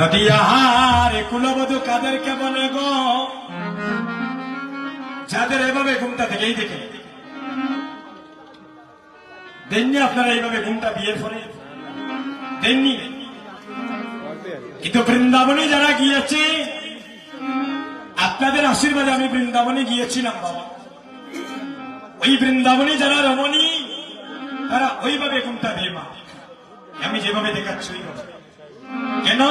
নদিয়াহার কুলবধূ কাদেরকে বলে গো, যাদের এভাবে ঘুমটা থেকেই দেখে দেননি আপনারা এইভাবে ঘুমটা বিয়ের পরে দেননি। কিন্তু বৃন্দাবনে যারা গিয়েছে, আপনাদের আশীর্বাদে আমি বৃন্দাবনে গিয়েছিলাম বাবা, ওই বৃন্দাবনে যারা রমণী তারা ওইভাবে ঘুমটা দেয় মা, আমি যেভাবে দেখাচ্ছি ওইভাবে। কেন?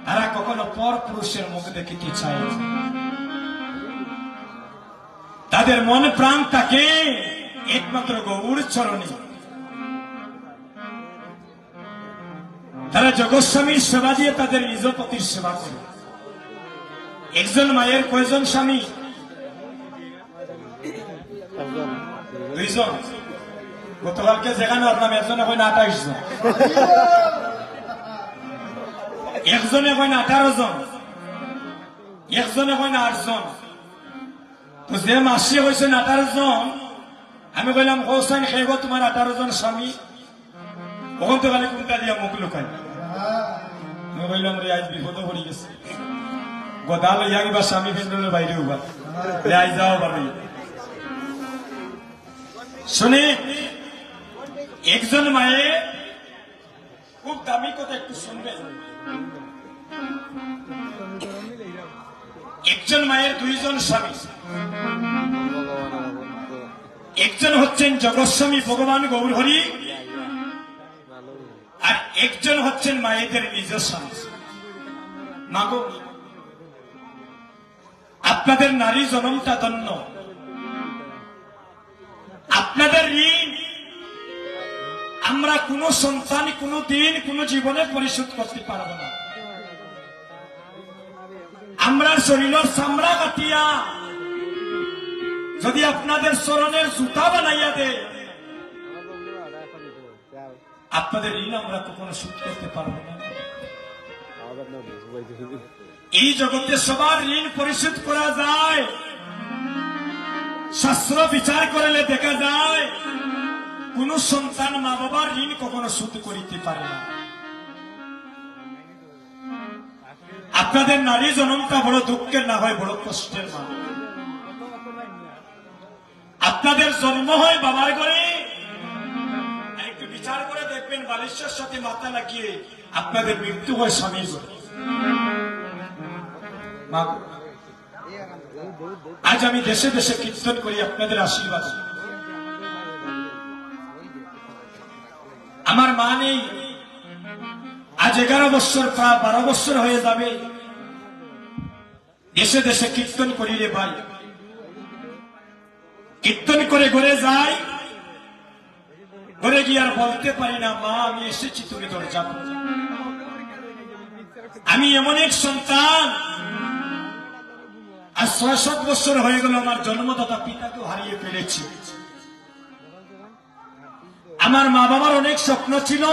তারা কখনো পর পুরুষের মুখ দেখিতে চায়, তাদের মন প্রাণ থাকে একমাত্র গৌর চরণে। তারা জগৎস্বামীর সেবা দিয়ে তাদের নিজ পতির সেবা করে। একজন মায়ের কয়জন স্বামী? দুইজন। গতকালকে যেখানে আপনার একজনে হয় না 28 জন, একজনে হয় না 18 জন, একজনে হয় না 8 জন। তো যে মাসি হয়েছেন 18 জন, আমি বললাম হোসেন খেয়ে তোমার 18 জন স্বামী, ওখান তো খালি কোনটা দিয়া মুখ লুকাই। আমি বললাম রে আজ বিপদ পড়ে গেছে, গদা লইয়া কিবা স্বামী ফেন্ডলের বাইরে উবা রে আজ যাও পারবে। শুনে একজন মায়ে খুব দামি কথা একটু শুনবে। একজন মায়ের দুইজন স্বামী, একজন হচ্ছেন জগৎস্বামী ভগবান গৌরহরি, আর একজন হচ্ছেন মায়েদের নিজ স্বামী। মাগো, আপনাদের নারী জনমটা ধন্য, আপনাদের ঋণ আমরা কোন সন্তান কোন দিন কোন জীবনে পরিশোধ করতে পারব না। আমরা শরীরের চামড়া কাটিয়া যদি আপনাদের চরণের জুতা বানাইয়া দে, আপনাদের ঋণ আমরা কখনো শোধ করতে পারব না। এই জগতে সবার ঋণ পরিশোধ করা যায়, শাস্ত্র বিচার করলে দেখা যায় কোন সন্তান মা বাবার ঋণ কখনো শোধ করিতে পারে না। আপনাদের নারী জনমটা বড় দুঃখের না হয় বড় কষ্টের মা। আপনাদের জন্ম হয় বাবার ঘরে, একটু বিচার করে দেখবেন বালিশের সাথে মাথা লাগিয়ে আপনাদের মৃত্যু হয় স্বামীর ঘরে। আজ আমি দেশে দেশে কীর্তন করি আপনাদের আশীর্বাদ। আমার মা নেই, আজ 11 বছর প্রায় 12 বছর হয়ে যাবে দেশে দেশে কীর্তন করি রে ভাই। কীর্তন করে ঘরে যাই, ঘরে গিয়ে আর বলতে পারি না মা আমি এসেছি তুমি দরজা খোলো। আমি এমন এক সন্তান, আজ 6-7 বছর হয়ে গেল আমার জন্মদাতা পিতাকে হারিয়ে ফেলেছি। আমার মা বাবার অনেক স্বপ্ন ছিল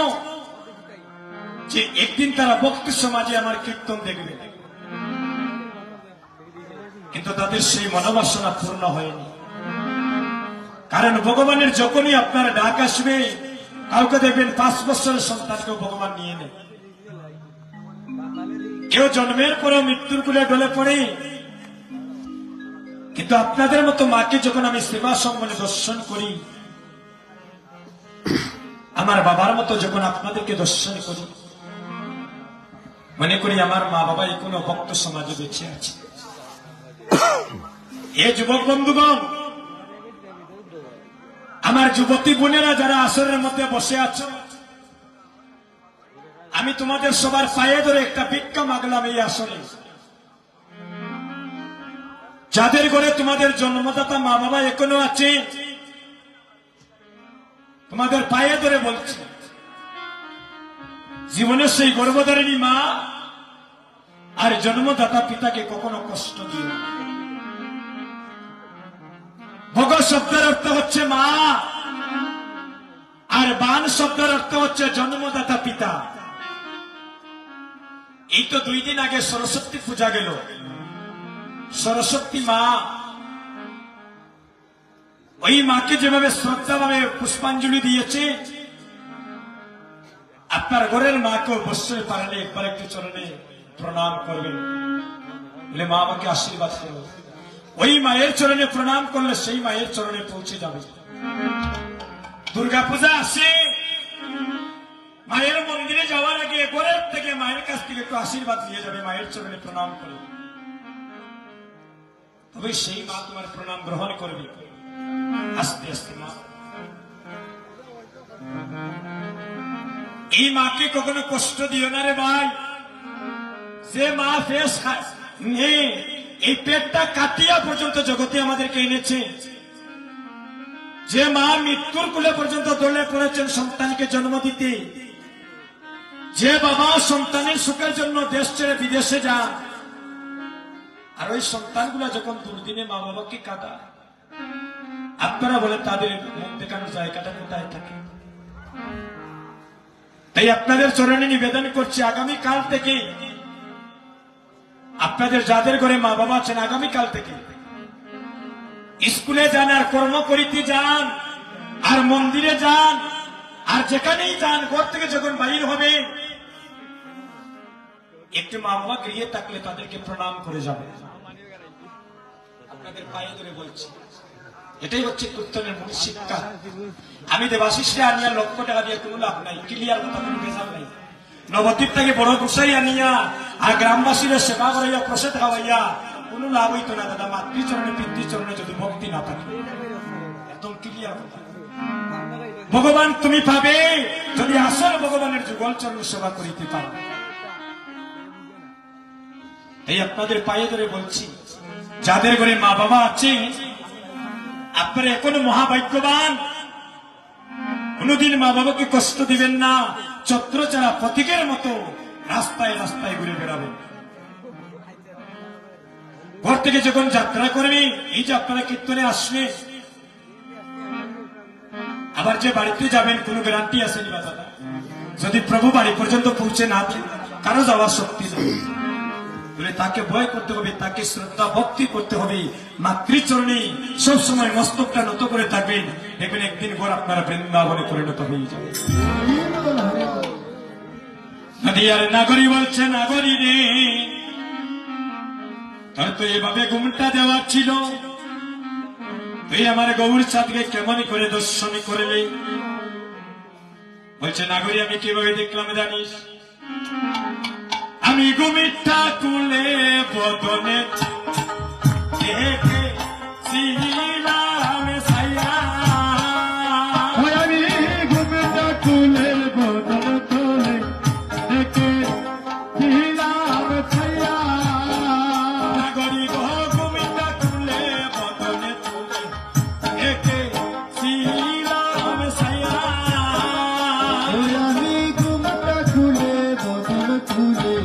যে একদিন তারা ভক্তি সমাজে আমার কীর্তন দেখবে, কিন্তু তাদের সেই মনোবাসনা পূর্ণ হয়নি। কারণ ভগবানের যখনই আপনার ডাক আসবে, কাউকে দেখবেন 5 বছরের সন্তানকেও ভগবান নিয়ে নেয়। কেউ জন্মের পরেও মৃত্যুর কুলে ঢলে পড়ে, কিন্তু আপনাদের মতো মাকে যখন আমি সেবা সম্মানে দর্শন করি, আমার বাবার মতো যখন আপনাদেরকে দর্শন করি, মনে করি আমার মা বাবা এখনো ভক্ত সমাজে বেঁচে আছে। এ যুবক বন্ধুগণ, আমার যুবতী বোনেরা যারা আসরের মধ্যে বসে আছো, আমি তোমাদের সবার পায়ে ধরে একটা ভিক্ষা মাগলাম এই আসরে। যাদের ঘরে তোমাদের জন্মদাতা মা বাবা এখনো আছে, তোমাদের পায়ে ধরে বলছি, জীবনের সেই গর্ভধারিণী মা আর জন্মদাতা পিতাকে কখনো কষ্ট দিও না। ভগ শব্দের অর্থ হচ্ছে মা, আর বান শব্দের অর্থ হচ্ছে জন্মদাতা পিতা। এই তো 2 দিন আগে সরস্বতী পূজা গেল। সরস্বতী মা, ওই মাকে যেভাবে শ্রদ্ধা ভাবে পুষ্পাঞ্জলি দিয়েছে, আপনার ঘরের মাকে অবশ্যই পারলে একবার একটু চরণে প্রণাম করবেন, বলে মা আমাকে আশীর্বাদ করো। ওই মায়ের চরণে প্রণাম করলে সেই মায়ের চরণে পৌঁছে যাবে। দুর্গা পূজা আসে, মায়ের মন্দিরে যাওয়ার আগে ঘরের থেকে মায়ের কাছ থেকে একটু আশীর্বাদ নিয়ে যাবে, মায়ের চরণে প্রণাম করে, তবে সেই মা তোমার প্রণাম গ্রহণ করবে। আস্তে আস্তে মা, এই মাকে কখনো কষ্ট দিও না রে ভাই। যে মা ফেস এই পেটটা কাটিয়া পর্যন্ত জগতে আমাদেরকে এনেছে, যে মা মৃত্যুর কুলে পর্যন্ত দলে পড়েছেন সন্তানকে জন্ম দিতে, যে বাবা সন্তানের সুখের জন্য দেশ ছেড়ে বিদেশে যান, আর ওই সন্তানগুলা যখন দুর্দিনে মা বাবাকে কাঁদায়, আপনারা বলে তাদের মুখ দেখানোর জায়গাটা কোথায় থাকে? তাই আপনাদের চরণে নিবেদন করছি, আগামীকাল থেকে আপনাদের যাদের ঘরে মা বাবা আছেন, আগামীকাল থেকে স্কুলে যান, আর কর্ম করিতে যান, আর মন্দিরে যান, আর যেখানেই যান, ঘর থেকে যখন বাইর হবে, একটু মা বাবা গৃহে থাকলে তাদেরকে প্রণাম করে যাবে। আপনাদের পায়ে ধরে বলছি, এটাই হচ্ছে কীর্তনের মূল শিক্ষা। আমি দেবাশিসে আনিয়া লক্ষ টাকা দিয়ে কোনো লাভ নাই, ক্লিয়ার কথা, কোনো বেজার নাই। নবদ্বীপ থেকে বড় গোসাই আনিয়া আর গ্রামবাসীর সেবা করাইয়া প্রসাদ খাওয়াইয়া কোনো লাভ হইতো না দাদা, মাতৃচরণে পিতৃচরণে যদি ভক্তি না থাকে। একদম ক্লিয়ার কথা। ভগবান তুমি পাবে যদি আসল ভগবানের যুগল চরণ সেবা করিতে পারো। এই আপনাদের পায়ে ধরে বলছি, যাদের ঘরে মা বাবা আছে আপনারা এখনো মহাভাগ্যবান। কোনদিন মা বাবাকে কষ্ট দিবেন না, ছত্রছাড়া প্রতীকের মতো রাস্তায় রাস্তায় ঘুরে বেড়াবেন। ঘর থেকে যখন যাত্রা করবেন, এই যে আপনারা কীর্তনে আসবেন, আবার যে বাড়িতে যাবেন, কোন গ্যারান্টি আসেনি বা দাদা? যদি প্রভু বাড়ি পর্যন্ত পৌঁছে না দেন, কারো যাওয়ার শক্তি নেই, বলে তাকে ভয় করতে হবে, তাকে শ্রদ্ধা ভক্তি করতে হবে, মাতৃচরণে সবসময় মস্তকটা নত করে থাকবেন, দেখবেন একদিন ঘর আপনারা বৃন্দাবনে পরিণত হয়ে যাবে। নদিয়ার নাগরী বলছে, নাগরী রে তোর তো এভাবে ঘুমটা দেওয়ার ছিল, তুই আমার গৌর চাঁদকে কেমন করে দর্শনী করলে? বলছে, নাগরী আমি কিভাবে দেখলাম জানিস? আমি ঘুমিটা কুলে বদনে ছিলাম ছায়া, আমি ঘুমিটা কুলে বদন তোলে দেখেছিলাম ছায়া। নাগরী গো ঘুমিটা কুলে বদনে তুলে দেখেছিলাম ছায়া। আমি ঘুমিটা কুলে বদন তুলে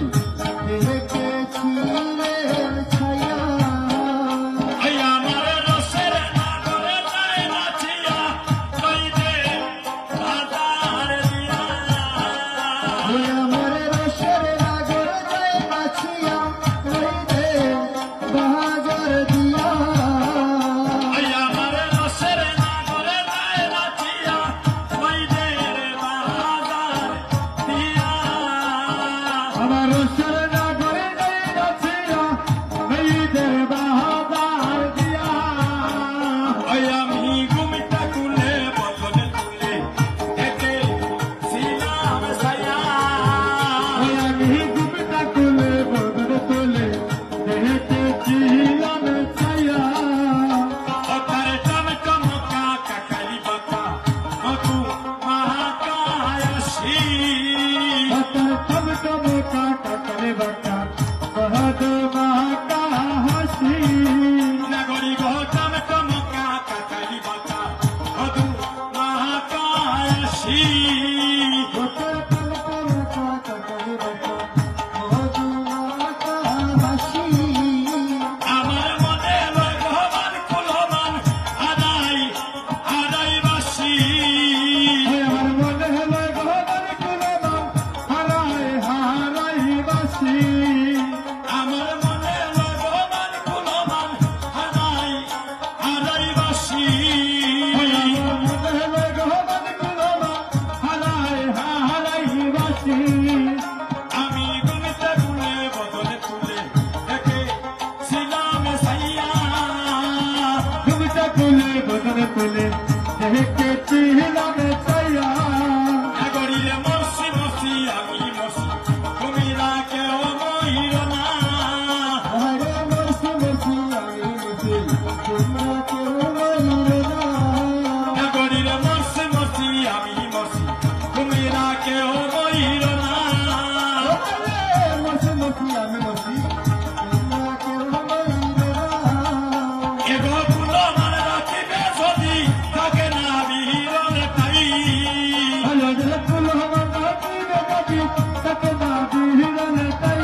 দেখেছিলাম ছায়া। আমার রসের নাগরী ছিলাম চাইয়া নাগরীরে মরছি মরছি আমি মরছি তুমি না কেউ মহিল না আরে মরছি মরছি আমি মরছি তোমরা কেউ মরো না নাগরীরে মরছি মরছি আমি মরছি তুমি না কেউ মহিল না আরে মরছি মরছি আমি মরছি তোমরা কেউ মরো না এগো ফুলো মানে রাখিবে যদি থাকে না বিহিরনে পাই আরে ফুল হওয়া নাকি বেগতি তাকে না বিহিরনে তাই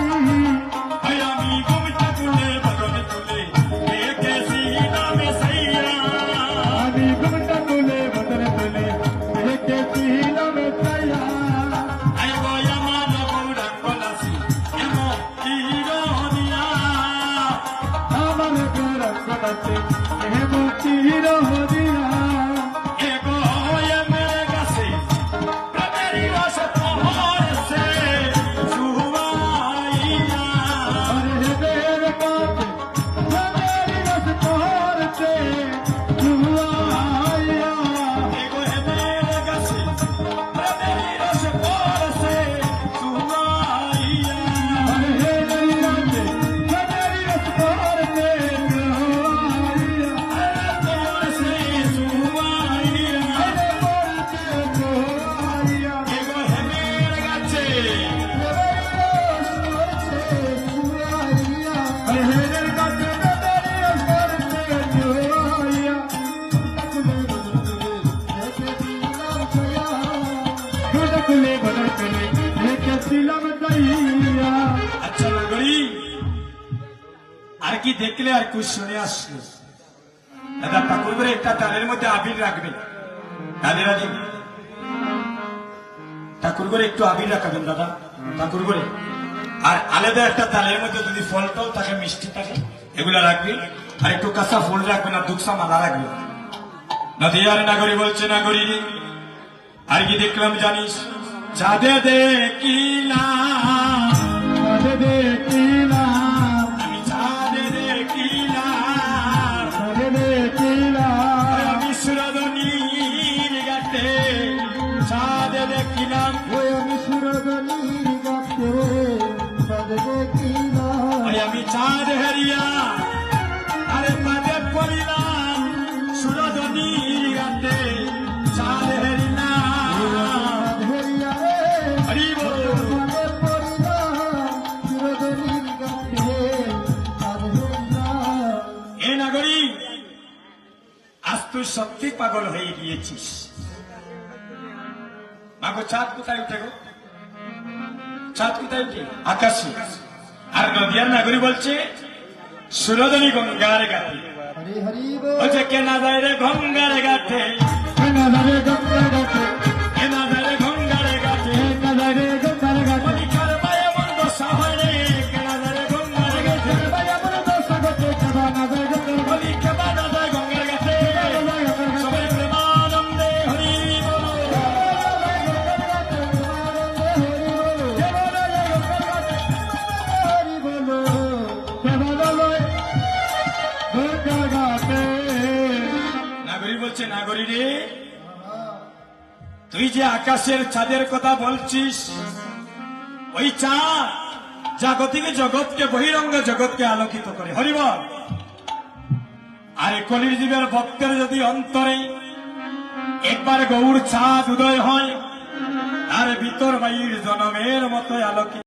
হয় আমি ঘুমটা তুলে বদনে তুলে দেখেছি নামে সাইয়া আমি ঘুমটা তুলে বদলে তুলে দেখেছিলাম চাইয়া আই গো আমার গৌরাঙ্গ নাসি এমন চিরদিয়া আমার গৌরঙ্গ নাচে হেমতি রহদিয়া এগো এমরে গাছে প্রেমেরই রস পহরছে সুহাইয়া আরে হেদের কাছে হেদের রস পহরছে জুয়াইয়া এগো এমরে গাছে প্রেমেরই রস পহরছে সুহাইয়া আরে হেদের কাছে হেদের রস পহরছে জুয়াইয়া পহরছে সুহাইয়া আরে পহরছে জুয়াইয়া এগো এমরে গাছে আরে হেদের কাছে হেদের রস পহরছে জুয়াইয়া খুলে বদল করে রেখেছিলাম যাইয়া আচ্ছা নাগরী আর কি দেখলে আর কুछ শুনে আসলো দাদা ঠাকুর করে একটা তালের মধ্যে আবির রাখবেন দাদিরা দিন ঠাকুর করে একটু আবির রাখবেন দাদা ঠাকুর করে আর আলাদা একটা তালের মধ্যে যদি ফল টল থাকে মিষ্টি থাকে এগুলা রাখবেন আর একটু কাঁচা ফুল রাখবেন আর দুঃখা মালা রাখবেন নদিয়ার নাগরী বলছে নাগরী আর কি দেখলাম জানিস চাঁদে দেখিলাম কাঁধে দেখিলাম আমি চাঁদে দেখিলাম কাঁধে দেখিলাম আমি সুরধনীর গাতে চাঁদে দেখিলাম ওই আমি সুরগলির গাছে কাঁধে দেখিলাম আমি চাঁদ হারিয়া আরে পাদে পড়িলাম সুরধনীর গাতে চাঁদ হারিলাম ধরিয়া রে হরি বল কাঁধে পড়িলাম সুরগলির গাছে কাঁধে ধরিলাম এ নাগরী আজ তুই সত্যি পাগল হয়ে গিয়েছিস মাগো চাঁদ কোথায় উঠে গো চাঁদ কোথায় উঠে আকাশে আর নদিয়ার নাগরী বলছে সুরধনী গঙ্গার গাতে হরি হরি বল বলছে কেনা যায় রে গঙ্গার গাতে কাঁধে গঙ্গা গাছে কেনা যায় রে গঙ্গার গাতে কাঁধে গঙ্গা গাছে বলি কারবায় বন্ধ সাহরে কেনা যায় রে গঙ্গার গাতে বলি কেবা না যায় গঙ্গার গাতে সবাই প্রেমানন্দে হরি বলো নাগরী বলছে নাগরী রে তুই যে আকাশের চাঁদের কথা বলছিস ওই চাঁদ জাগতিক জগৎকে বহিরঙ্গ জগৎকে আলোকিত করে হরিবল আর কলির জীবের ভক্তের যদি অন্তরে একবার গৌর চাঁদ উদয় হয় আর ভিতর বাইর জনমের মতো আলোকিত